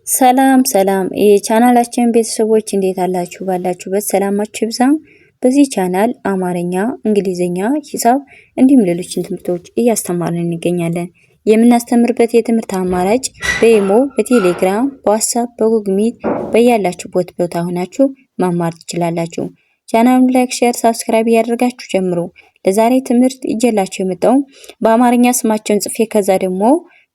ሰላም የቻናላችን ቤተሰቦች እንዴት አላችሁ? ባላችሁበት ሰላማችሁ ይብዛ። በዚህ ቻናል አማርኛ፣ እንግሊዝኛ፣ ሂሳብ እንዲሁም ሌሎችን ትምህርቶች እያስተማርን እንገኛለን። የምናስተምርበት የትምህርት አማራጭ በኢሞ፣ በቴሌግራም፣ በዋትስአፕ፣ በጉግል ሚት በያላችሁበት ቦታ ሆናችሁ መማር ትችላላችሁ። ቻናሉን ላይክ፣ ሼር፣ ሳብስክራይብ እያደረጋችሁ ጀምሩ። ለዛሬ ትምህርት እጀላችሁ የመጣው በአማርኛ ስማቸውን ጽፌ ከዛ ደግሞ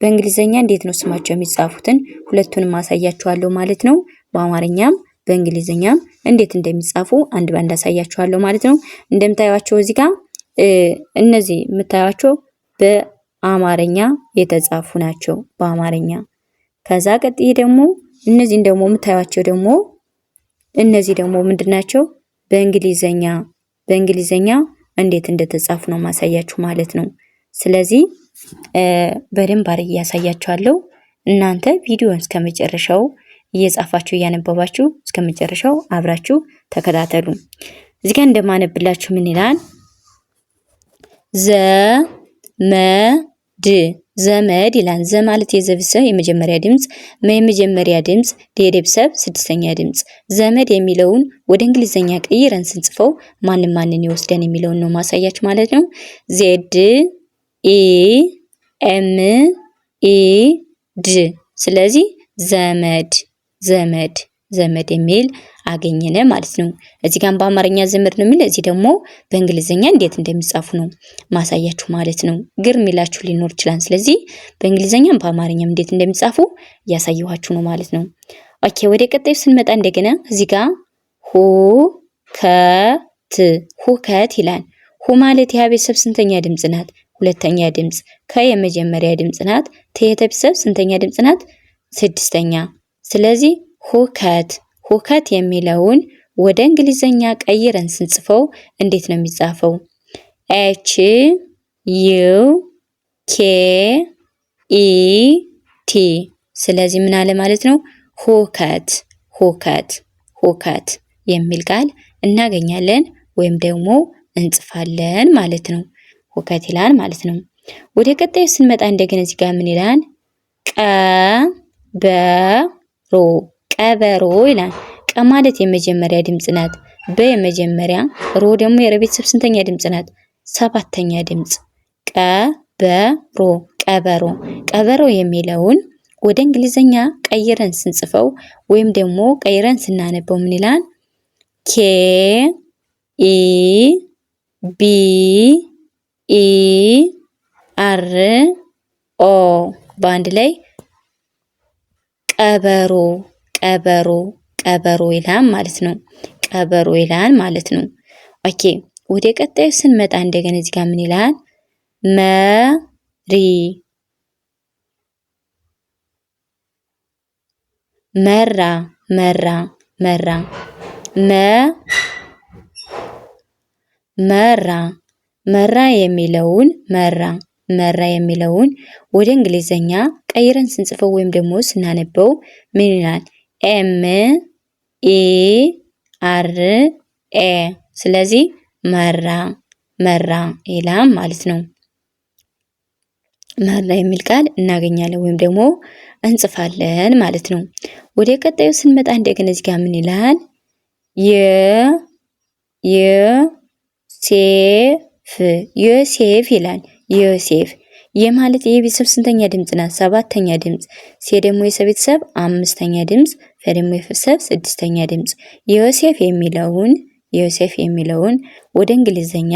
በእንግሊዘኛ እንዴት ነው ስማቸው የሚጻፉትን ሁለቱንም ማሳያችኋለሁ ማለት ነው። በአማርኛም በእንግሊዘኛም እንዴት እንደሚጻፉ አንድ ባንድ አሳያችኋለሁ ማለት ነው። እንደምታዩዋቸው እዚህ ጋር እነዚህ የምታዩዋቸው በአማርኛ የተጻፉ ናቸው፣ በአማርኛ። ከዛ ቀጥዬ ደግሞ እነዚህን ደግሞ የምታዩዋቸው ደግሞ እነዚህ ደግሞ ምንድናቸው? በእንግሊዘኛ እንዴት እንደተጻፉ ነው ማሳያችሁ ማለት ነው። ስለዚህ በደንብ አድርጌ ያሳያችኋለሁ። እናንተ ቪዲዮውን እስከመጨረሻው እየጻፋችሁ እያነበባችሁ እስከመጨረሻው አብራችሁ ተከታተሉ። እዚህ ጋር እንደማነብላችሁ ምን ይላል? ዘመድ ይላል። ዘ ማለት የዘብሰብ የመጀመሪያ ድምጽ፣ የመጀመሪያ ድምጽ፣ የደብሰብ ስድስተኛ ድምጽ። ዘመድ የሚለውን ወደ እንግሊዘኛ ቀይረን ስንጽፈው ማንን ይወስደን የሚለውን ነው ማሳያችሁ ማለት ነው። ዜድ ድ ስለዚህ ዘመድ የሚል አገኘነ ማለት ነው። እዚህ ጋር በአማርኛ ዘመድ ነው የሚል፣ እዚህ ደግሞ በእንግሊዘኛ እንዴት እንደሚጻፉ ነው ማሳያችሁ ማለት ነው። ግርም ይላችሁ ሊኖር ይችላል። ስለዚህ በእንግሊዘኛም በአማርኛም እንዴት እንደሚጻፉ ያሳየኋችሁ ነው ማለት ነው። ኦኬ፣ ወደ ቀጣዩ ስንመጣ እንደገና እዚህ ጋር ሁከት ይላል። ሁ ማለት የቤተሰብ ስንተኛ ድምጽ ናት? ሁለተኛ ድምጽ። ከ የመጀመሪያ ድምጽ ናት። ተ የቤተሰብ ስንተኛ ድምጽ ናት? ስድስተኛ። ስለዚህ ሁከት የሚለውን ወደ እንግሊዘኛ ቀይረን ስንጽፈው እንዴት ነው የሚጻፈው? ኤች ዩ ኬ ኢ ቲ። ስለዚህ ምን አለ ማለት ነው? ሁከት የሚል ቃል እናገኛለን ወይም ደግሞ እንጽፋለን ማለት ነው። ሁከት ይላል ማለት ነው። ወደ ቀጣዩ ስንመጣ እንደገና እዚህ ጋር ምን ይላል? ቀበሮ ይላል። ቀ ማለት የመጀመሪያ ድምጽ ናት። በ የመጀመሪያ፣ ሮ ደግሞ የቤተሰብ ስንተኛ ድምጽ ናት? ሰባተኛ ድምጽ። ቀበሮ የሚለውን ወደ እንግሊዘኛ ቀይረን ስንጽፈው ወይም ደግሞ ቀይረን ስናነበው ምን ይላል? ኬ ኢ ቢ ኢ አር ኦ በአንድ ላይ ቀበሮ ይላል ማለት ነው። ቀበሮ ይላል ማለት ነው። ኦኬ፣ ወደ ቀጣዩ ስንመጣ እንደገና እዚህ ጋር ምን ይላል? መራ የሚለውን ወደ እንግሊዘኛ ቀይረን ስንጽፈው ወይም ደግሞ ስናነበው ምን ይላል? ኤም ኢ አር ኤ። ስለዚህ መራ ይላል ማለት ነው። መራ የሚል ቃል እናገኛለን ወይም ደግሞ እንጽፋለን ማለት ነው። ወደ ቀጣዩ ስንመጣ እንደገና እዚህ ጋር ምን ይላል? ዮሴፍ ይላል። ዮሴፍ የማለት የቤተሰብ ስንተኛ ድምጽ ናት? ሰባተኛ ድምጽ። ሴ ደግሞ የቤተሰብ አምስተኛ ድምጽ። ፈ ደግሞ የቤተሰብ ስድስተኛ ድምጽ። ዮሴፍ የሚለውን ወደ እንግሊዘኛ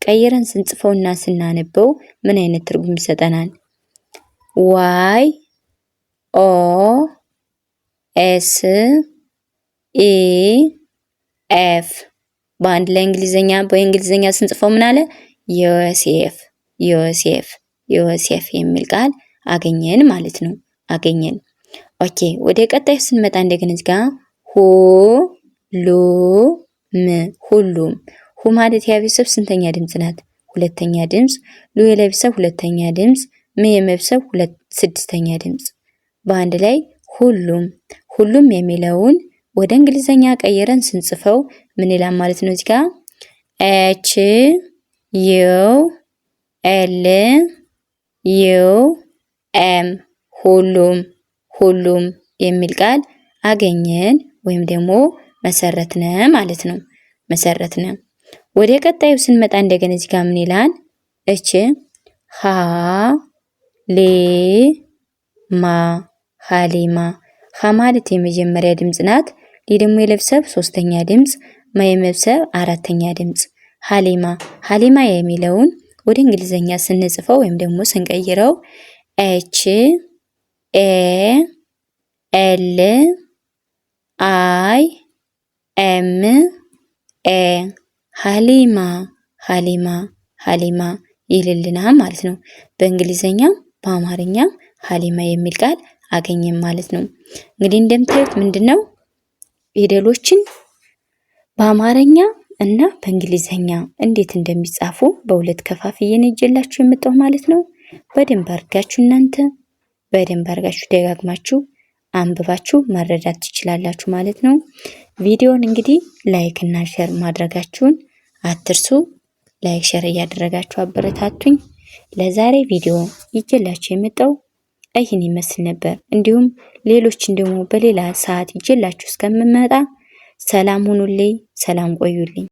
ቀይረን ስንጽፈውና ስናነበው ምን አይነት ትርጉም ይሰጠናል? ዋይ ኦ ኤስ ኢ ኤፍ በአንድ ላይ በእንግሊዘኛ ስንጽፈው ምን አለ? ዮሴፍ የሚል ቃል አገኘን ማለት ነው። ኦኬ፣ ወደ ቀጣዩ ስንመጣ እንደገና እዚህ ጋር ሁሉም። ሁ ማለት የቤተሰብ ስንተኛ ድምጽ ናት? ሁለተኛ ድምጽ። ሉ የቤተሰብ ሁለተኛ ድምጽ። ም የቤተሰብ ስድስተኛ ድምጽ። በአንድ ላይ ሁሉም የሚለውን ወደ እንግሊዘኛ ቀይረን ስንጽፈው ምን ይላል ማለት ነው? እዚህ ጋር ኤች ዩ ኤል ዩ ኤም ሁሉም የሚል ቃል አገኘን ወይም ደግሞ መሰረትነ ማለት ነው። መሰረትነ። ወደ ቀጣዩ ስንመጣ እንደገና እዚህ ጋር ምን ይላል? እች ሀ ሌ ማ ሀሊማ። ሀ ማለት የመጀመሪያ ድምጽ ናት። ሌ ደግሞ የለብሰብ ሶስተኛ ድምጽ፣ ማ የመብሰብ አራተኛ ድምጽ። ሀሊማ ሀሊማ የሚለውን ወደ እንግሊዘኛ ስንጽፈው ወይም ደግሞ ስንቀይረው ኤች ኤ ኤል አይ ኤም ኤ ሀሊማ ሀሊማ ሀሊማ ይልልናል ማለት ነው። በእንግሊዘኛም በአማርኛም ሀሊማ የሚል ቃል አገኘን ማለት ነው። እንግዲህ እንደምታዩት ምንድነው ፊደሎችን በአማርኛ እና በእንግሊዘኛ እንዴት እንደሚጻፉ በሁለት ከፋፍዬ ይዤላችሁ የመጣሁ ማለት ነው። በደንብ አድርጋችሁ እናንተ በደንብ አድርጋችሁ ደጋግማችሁ አንብባችሁ መረዳት ትችላላችሁ ማለት ነው። ቪዲዮውን እንግዲህ ላይክ እና ሼር ማድረጋችሁን አትርሱ። ላይክ ሼር እያደረጋችሁ አበረታቱኝ። ለዛሬ ቪዲዮ ይዤላችሁ የመጣው ይህን ይመስል ነበር። እንዲሁም ሌሎችን ደግሞ በሌላ ሰዓት ይዤላችሁ እስከምመጣ ሰላም ሁኑልኝ፣ ሰላም ቆዩልኝ።